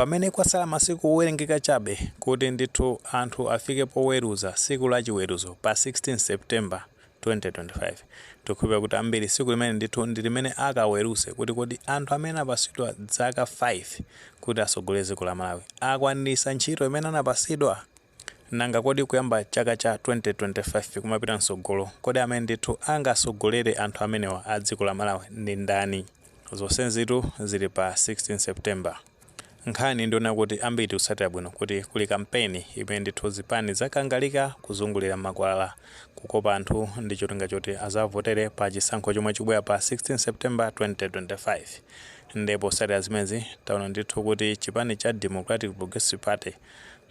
pamene kwasala masiku owerengeka chabe kuti ndithu anthu afike poweruza siku la chiweruzo pa 16 September 2025 tikupeza kuti ambiri siku limene ndithu ndi limene akaweruze kuti kodi anthu amene apasidwa zaka 5 kuti asogolere dziko la Malawi akwanitsa ntchito imene anapasidwa, nanga kodi kuyamba chaka cha 2025 kumapita msogolo kodi amene ndithu angasogolere anthu amenewa a dziko la Malawi ndi ndani? Zonsezitu zili pa 16 September. Nkhani ndiona kuti ambiri tikusatira bwino kuti kuli kampeni imene ndithu zipani zakangalika kuzungulira makwalala kukopa anthu ndi cholinga choti azavotere pa chisankho chomwe chikubwera pa 16 September 2025. Ndipo satira zimezi taona ndithu kuti chipani cha Democratic Progressive Party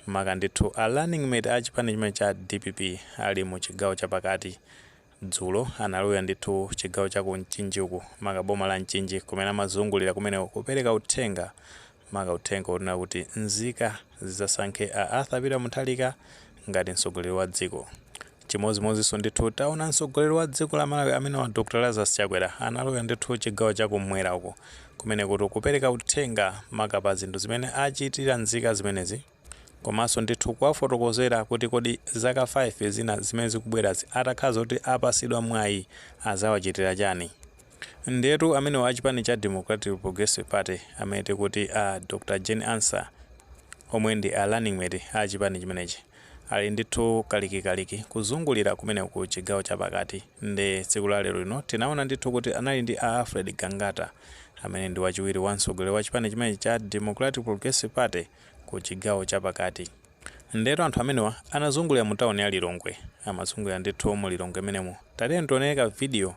maka ndithu a running mate a chipani chimene cha DPP ali mu chigawo chapakati. Dzulo analowa ndithu chigawo cha Mchinji uku maka boma la Mchinji kumene amazungulira kumene kupereka uthenga maka uthenga unena kuti nzika zisasankhe a Arthur Peter Mutharika ngati mtsogoleri wa dziko. Chimodzimodzinso ndithu taona mtsogoleri wa dziko la Malawi amene wa Dr. Lazarus Chakwera analowa ndithu chigawo cha kumwera uku kumene kuti kupereka uthenga maka pa zinthu zimene achitira nzika zimenezi, komanso ndithu kuwafotokozera kuti kodi zaka 5 zina zimene zikubwerazi atakhaza kuti apasidwa mwayi azawachitira chani. Ndetu amene wa chipani cha Democratic Progressive Party amene tikuti Dr. Jane Ansah omwe ndi a running mate a chipani chimenechi ali ndithu kaliki kuzungulira kumene ku chigawo chapakati. Ndi tsiku la lero lino tinaona ndithu kuti anali ndi a Alfred Gangata amene ndi wachiwiri wa mtsogoleri wa chipani chimenechi cha Democratic Progressive Party ku chigawo chapakati. Ndetu anthu amenewa anazungulira mu tawuni ya Lilongwe, amazungulira ndithu mu Lilongwe menemo. Tatiye tioneka video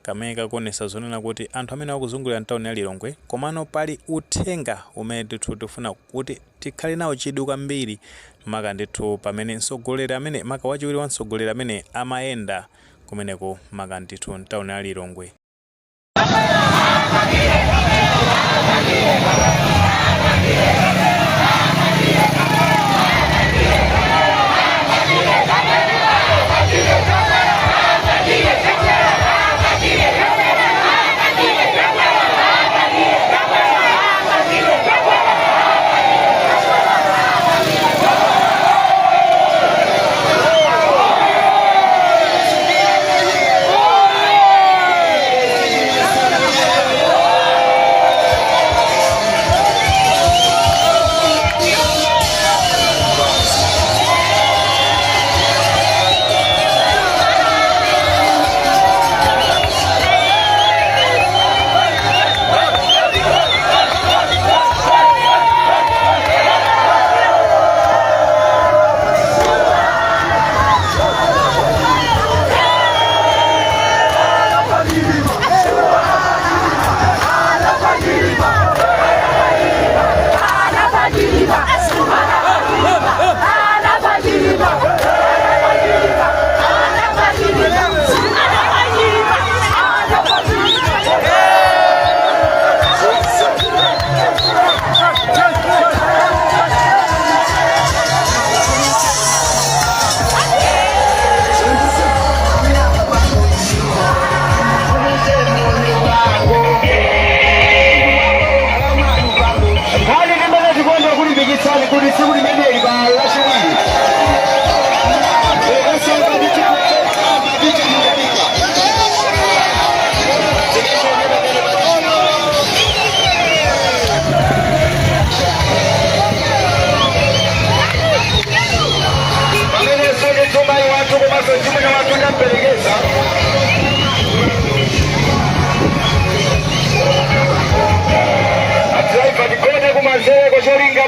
kamene kakuonesa zonena kuti anthu amene akuzungulira tawuni ya Lilongwe komano pali uthenga umene ndithu tifuna kuti tikhale nawo chidwi kwambiri maka ndithu pamene mtsogoleri amene maka wachiwiri wa mtsogoleri amene amayenda kumeneko maka ndithu tawuni ya Lilongwe.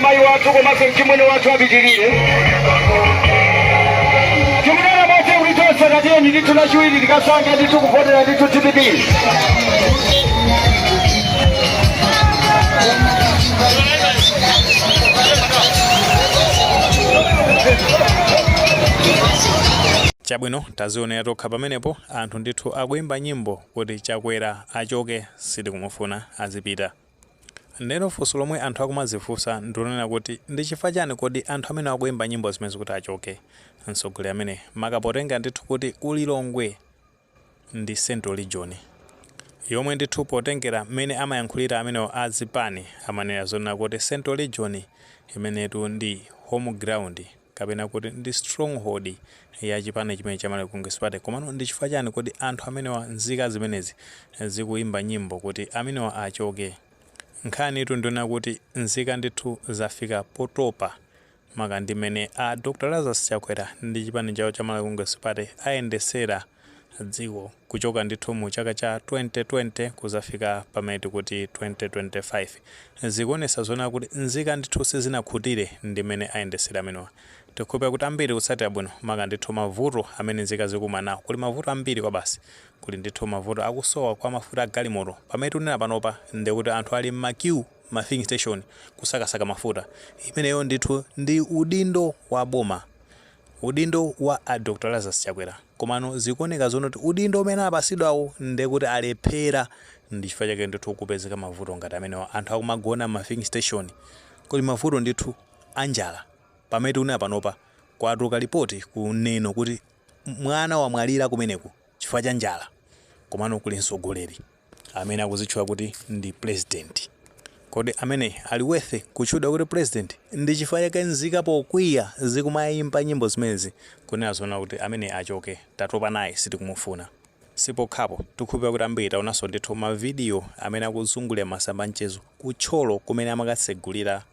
Mai watu kwa maso kimwene watu wabidirire kimwene mote ulitosa na jeni nditu na shuhidi nikasanga nditu kupote na nditu tibidi chabwino tazionera tokha pamenepo anthu ndithu akuimba nyimbo kuti Chakwera achoke sitikumufuna azipita. Ndeno funso lomwe anthu akumazifunsa ndionena kuti ndi chifukwa chani kodi anthu amene akuimba nyimbo zimene kuti achoke mtsogoleri amene makapotenga ndithu kuti Lilongwe ndi Central Region yomwe ndithu potengera mmene amayankhulira amenewo azipani amanena zonena kuti Central Region imenetu ndi home ground kapena kuti ndi stronghold ya chipani chimene cha Malawi Congress Party. Komano ndi chifukwa chani kuti anthu amenewa nzika zimenezi zikuimba nyimbo kuti amenewa achoke? Nkhani itu ndiona kuti nzika ndithu zafika potopa maka ndimene a Dr. Lazarus Chakwera ndi chipani chawo cha Malawi Congress Party ayendesera dziko kuchoka ndithu mu chaka cha 2020 kuzafika pamene kuti 2025. Zikuonesa zona kuti nzika ndithu sizinakhutire ndimene ayendesera amenewa. Tikhopa kuti ambiri kutsatira bwino maka ndithu mavuto amene nzika zikumana kuli mavuto ambiri kwa basi. Kuli ndithu mavuto akusowa kwa mafuta galimoto pamene tunena panopa ndi kuti anthu ali m'makiu ma filling station kusakasaka mafuta. Imeneyo ndithu ndi udindo wa boma, udindo wa a Dr. Lazarus Chakwera. Komano zikuoneka zona kuti udindo umene apasidwawo ndi kuti alephera ndi chifukwa chake ndithu kupezeka mavuto ngati amenewa anthu akumagona ma filling station. Kuli mavuto ndithu anjala pamene tunena panopa kwatuluka ripoti kuneno kuti mwana wamwalira kumeneku chifukwa cha njala. Komano kuli mtsogoleri amene akuzitchula kuti ndi president. Kodi amene ali worth kutchedwa kuti president ndi chifukwa chake nzika pokwiya zikumayimba nyimbo zimenezi kunena zona kuti amene achoke tatopa naye sitikumufuna. Sipokhapo tikupeza kuti ambiri taonanso ndithu mavidiyo amene akuzungulira masamba mchezo kutcholo kumene amakatsegulira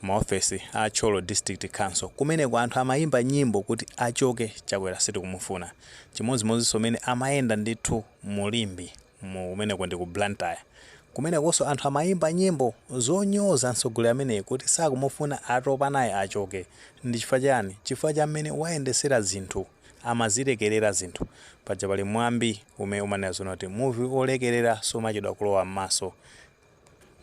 maofesi a Tcholo District Council kumene kwa anthu amayimba nyimbo kuti achoke Chakwera sitikumufuna. Chimodzimodzinso amene amayenda ndithu mulimbi umene ndi ku Blantyre kumene konso anthu amayimba nyimbo zonyoza mtsogoleri amene kuti sakumufuna atopa naye achoke. Ndi chifukwa chani? Chifukwa cha amene wayendesera zinthu amazilekerera zinthu. Paja pali mwambi umene umanena zona kuti movie olekerera somachedwa kulowa m'maso.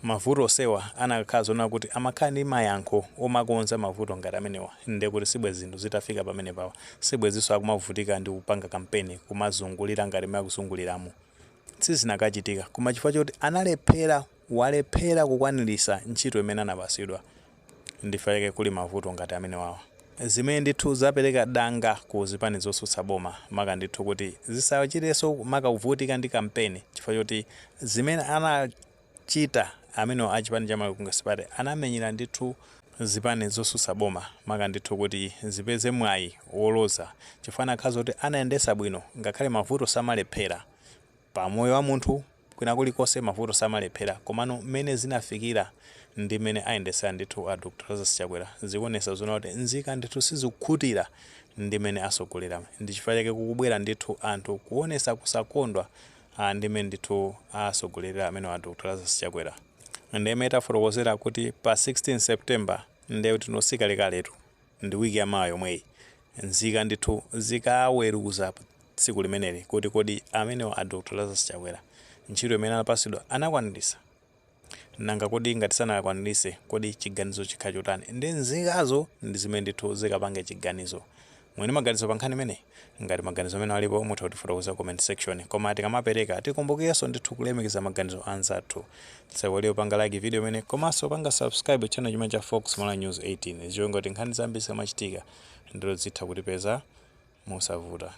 Mavuto sewa anakhala zona kuti amakhala ndi mayankho omakonza mavuto ngati amenewa ndi kuti sibwe zinthu zitafika pamene pawa sibwe ziso akumavutika ndi kupanga kampeni kumazungulira ngati makuzunguliramo sizinakachitika. Koma chifukwa choti walephera kukwanirisa ntchito imene anapasidwa ndi chifukwa chake kuli mavuto ngati amenewawa. Zimene ndithu zapereka danga ku zipani zotsutsa boma maka ndithu kuti zisachitenso maka kuvutika ndi kampeni chifukwa choti zimene anachita amenewa a chipani cha Malawi Congress Party anamenyera ndithu zipani zotsutsa boma maka ndithu kuti zipeze mwayi woloza chifukwa anakhala zoti anayendesa bwino ngakhale mavuto samalephera. Pamoyo wa munthu kwina kulikonse mavuto samalephera. Komano mmene zinafikira ndi mmene ayendesera ndithu a Dr. Lazarus Chakwera zikuonesa zona kuti nzika ndithu sizikukhutira ndi mmene asogolera. Ndi chifukwa chake kukubwera ndithu anthu kuonesa kusakondwa ndi mmene ndithu asogolera amene a Dr. Lazarus Chakwera. Ndi mmene tafotokozera kuti pa 16 September ndi kuti nosika lekaletu ndi wiki ya mawa yomweyi nzika ndithu zikaweruza tsiku limeneli kuti kodi amene a Dr. Lazarus Chakwera ntchito imene anapasidwa anakwanirisa nanga kodi ngati sanakwanirise kodi chiganizo chikhala chotani. Ndi nzikazo ndi zimene ndithu zikapange chiganizo. Mwini maganizo pa nkhani imene ngati maganizo amene alipo mutha kutifotokoza comment section. Koma tikamapereka tikumbukirenso ndithu kulemekeza maganizo anzathu. Tisaiwale kupanga like video imene komanso panga subscribe channel chimene cha Fox Malawi News 18 ziwe ngoti nkhani zambiri zikamachitika ndilo zitha kutipeza mosavuta.